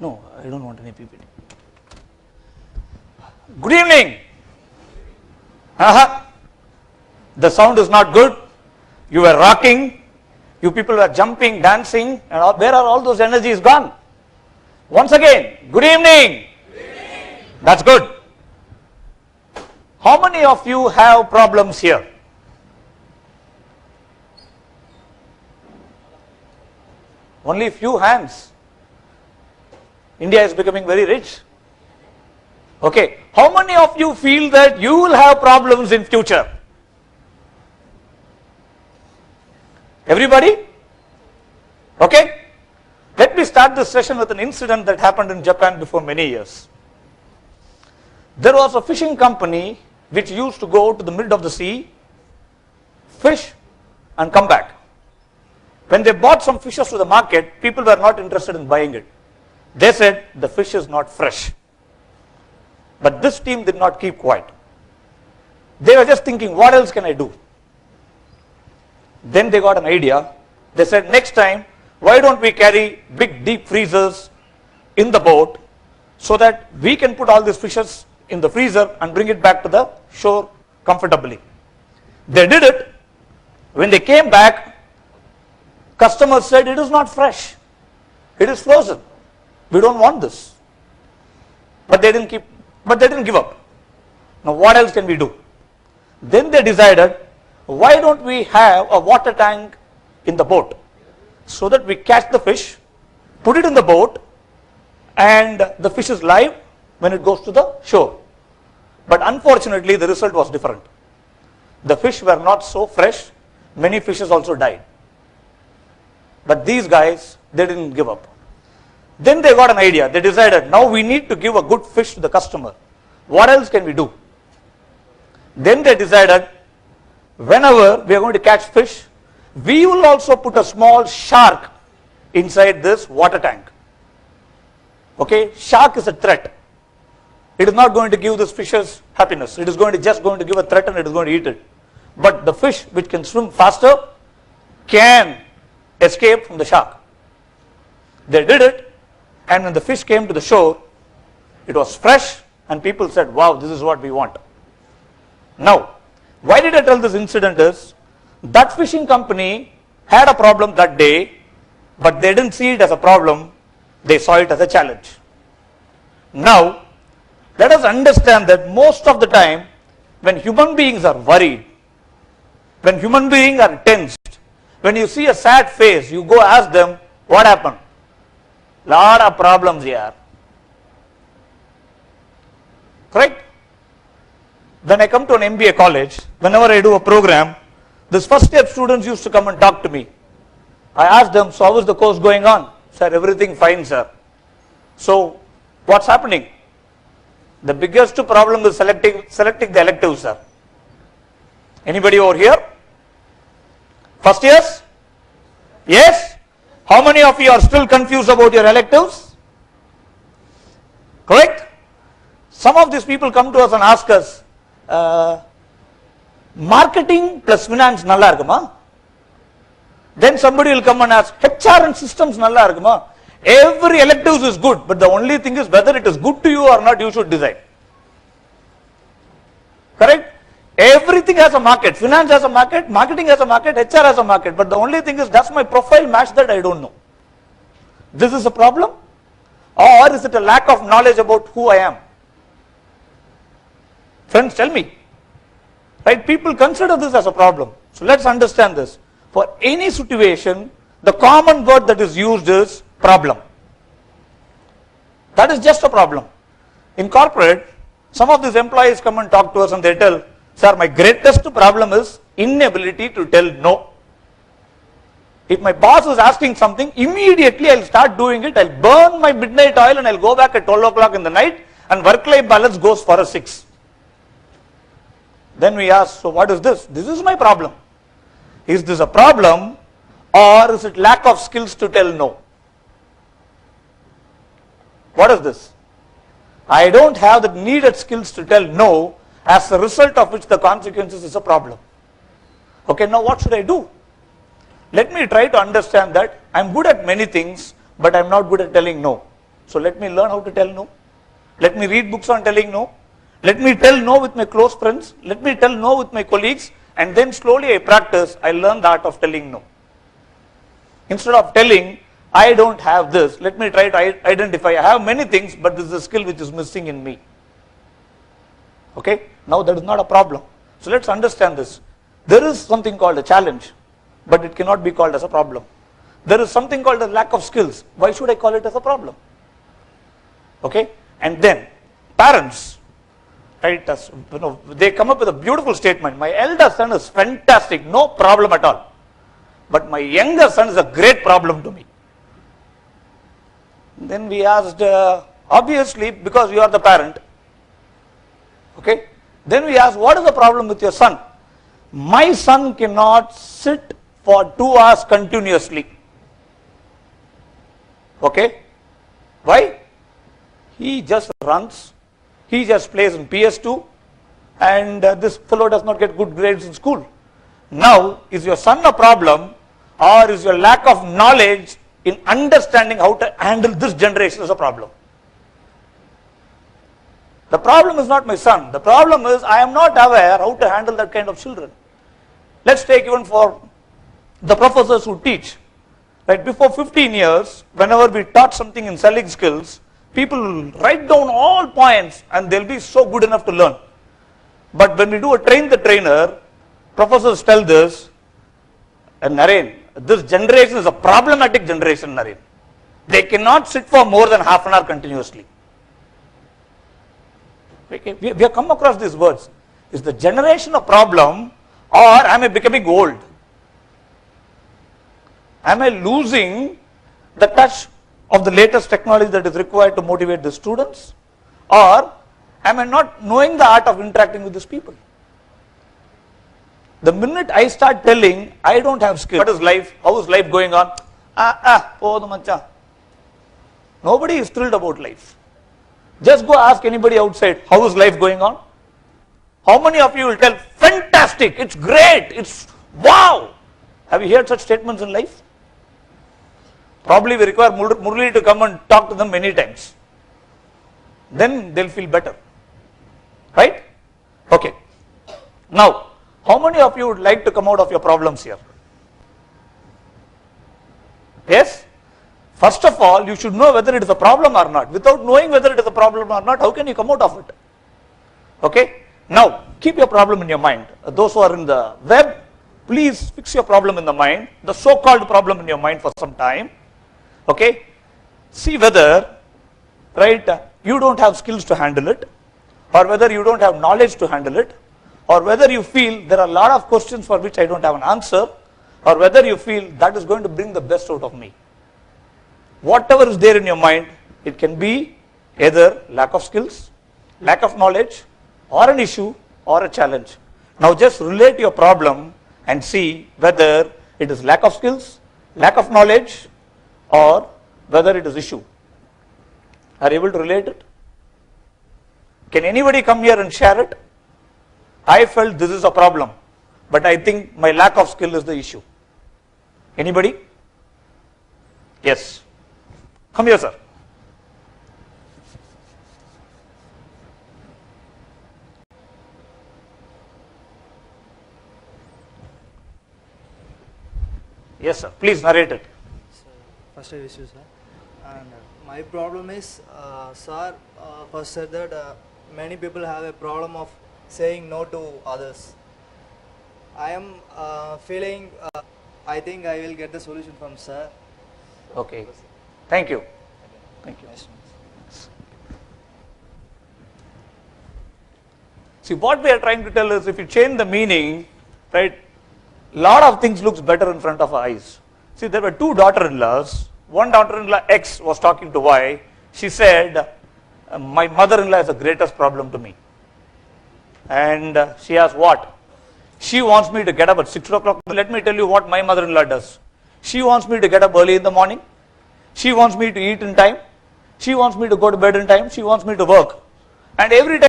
No, I don't want any PPT. Good evening. The sound is not good. You were rocking. You people were jumping, dancing, and all, where are all those energies gone? Once again, good evening. Good evening. That's good. How many of you have problems here? Only few hands. India is becoming very rich. Okay, how many of you feel that you will have problems in future? Everybody? Okay. Let me start this session with an incident that happened in Japan before many years. There was a fishing company which used to go to the middle of the sea, fish and come back. When they bought some fishes to the market, people were not interested in buying it. They said the fish is not fresh. But this team did not keep quiet. They were just thinking, what else can I do? Then they got an idea. They said, next time, why don't we carry big deep freezers in the boat so that we can put all these fishes in the freezer and bring it back to the shore comfortably. They did it. When they came back, customers said, it is not fresh. It is frozen. We don't want this. But they didn't give up. Now what else can we do? Then they decided, why don't we have a water tank in the boat so that we catch the fish, put it in the boat, and the fish is live when it goes to the shore. But unfortunately the result was different. The fish were not so fresh. Many fishes also died. But these guys, they didn't give up. Then they got an idea. They decided, now we need to give a good fish to the customer. What else can we do? Then they decided, whenever we are going to catch fish, we will also put a small shark inside this water tank. Okay, shark is a threat. It is not going to give these fishes happiness. It is just going to give a threat and it is going to eat it. But the fish which can swim faster can escape from the shark. They did it, and when the fish came to the shore, it was fresh and people said, wow, this is what we want. Now, why did I tell this incident is, that fishing company had a problem that day, but they didn't see it as a problem, they saw it as a challenge. Now, let us understand that most of the time, when human beings are worried, when human beings are tensed, when you see a sad face, you go ask them, what happened? Lot of problems here. Correct? When I come to an MBA college, whenever I do a program, this first year students used to come and talk to me. I asked them, so how is the course going on? Sir, everything fine, sir. So, what's happening? The biggest problem is selecting the electives, sir. Anybody over here? First years? Yes? How many of you are still confused about your electives? Correct? Some of these people come to us and ask us, marketing plus finance nalla irukuma? Then somebody will come and ask, HR and systems nalla irukuma? Every electives is good, but the only thing is whether it is good to you or not, you should decide. Correct? Everything has a market. Finance has a market, marketing has a market, HR has a market. But the only thing is, does my profile match that? I don't know. This is a problem? Or is it a lack of knowledge about who I am? Friends, tell me. Right? People consider this as a problem. So let's understand this. For any situation, the common word that is used is problem. That is just a problem. In corporate, some of these employees come and talk to us and they tell, sir, my greatest problem is inability to tell no. If my boss is asking something, immediately I'll start doing it. I'll burn my midnight oil and I'll go back at 12 o'clock in the night, and work-life balance goes for a 6. Then we ask, so what is this? This is my problem. Is this a problem, or is it lack of skills to tell no? What is this? I don't have the needed skills to tell no, as a result of which the consequences is a problem. Okay, now what should I do? Let me try to understand that I'm good at many things, but I'm not good at telling no. So let me learn how to tell no. Let me read books on telling no. Let me tell no with my close friends. Let me tell no with my colleagues. And then slowly I practice, I learn the art of telling no. Instead of telling, I don't have this, let me try to identify, I have many things, but this is a skill which is missing in me. Okay, now that is not a problem. So let's understand this. There is something called a challenge, but it cannot be called as a problem. There is something called a lack of skills. Why should I call it as a problem? Okay, and then parents, right, they come up with a beautiful statement. My elder son is fantastic, no problem at all. But my younger son is a great problem to me. Then we asked, obviously, because you are the parent, okay, then we asked, what is the problem with your son? My son cannot sit for 2 hours continuously. Okay, why? He just runs, he just plays in PS2, and this fellow does not get good grades in school. Now, is your son a problem, or is your lack of knowledge in understanding how to handle this generation as a problem? The problem is not my son. The problem is I am not aware how to handle that kind of children. Let's take even for the professors who teach. Right, before 15 years, whenever we taught something in selling skills, people will write down all points and they'll be so good enough to learn. But when we do a train the trainer, professors tell this, and Naren, this generation is a problematic generation, Naren. They cannot sit for more than half an hour continuously. Okay? We have come across these words. Is the generation a problem, or am I becoming old? Am I losing the touch of the latest technology that is required to motivate the students, or am I not knowing the art of interacting with these people? The minute I start telling, I don't have skill, what is life, how is life going on? Nobody is thrilled about life. Just go ask anybody outside, how is life going on? How many of you will tell, fantastic, it's great, it's wow. Have you heard such statements in life? Probably we require Murli to come and talk to them many times. Then they'll feel better. Right? Okay. Now, how many of you would like to come out of your problems here? Yes? First of all, you should know whether it is a problem or not. Without knowing whether it is a problem or not, how can you come out of it? Okay? Now, keep your problem in your mind. Those who are in the web, please fix your problem in the mind, the so-called problem in your mind for some time. Okay? See whether, right, you don't have skills to handle it, or whether you don't have knowledge to handle it, or whether you feel there are a lot of questions for which I don't have an answer, or whether you feel that is going to bring the best out of me. Whatever is there in your mind, it can be either lack of skills, lack of knowledge, or an issue, or a challenge. Now just relate your problem and see whether it is lack of skills, lack of knowledge, or whether it is issue. Are you able to relate it? Can anybody come here and share it? I felt this is a problem, but I think my lack of skill is the issue. Anybody? Yes. Come here, sir. Yes, sir. Please narrate it. First I wish you, sir. And my problem is, sir first said that many people have a problem of saying no to others. I am feeling, I think I will get the solution from sir. Okay. Thank you. Thank you. See, what we are trying to tell is, if you change the meaning, right, lot of things looks better in front of our eyes. See, there were two daughter-in-laws. One daughter-in-law X was talking to Y. She said, my mother-in-law is the greatest problem to me. And she asked, what? She wants me to get up at 6 o'clock. Let me tell you what my mother-in-law does. She wants me to get up early in the morning. She wants me to eat in time. She wants me to go to bed in time. She wants me to work. And every time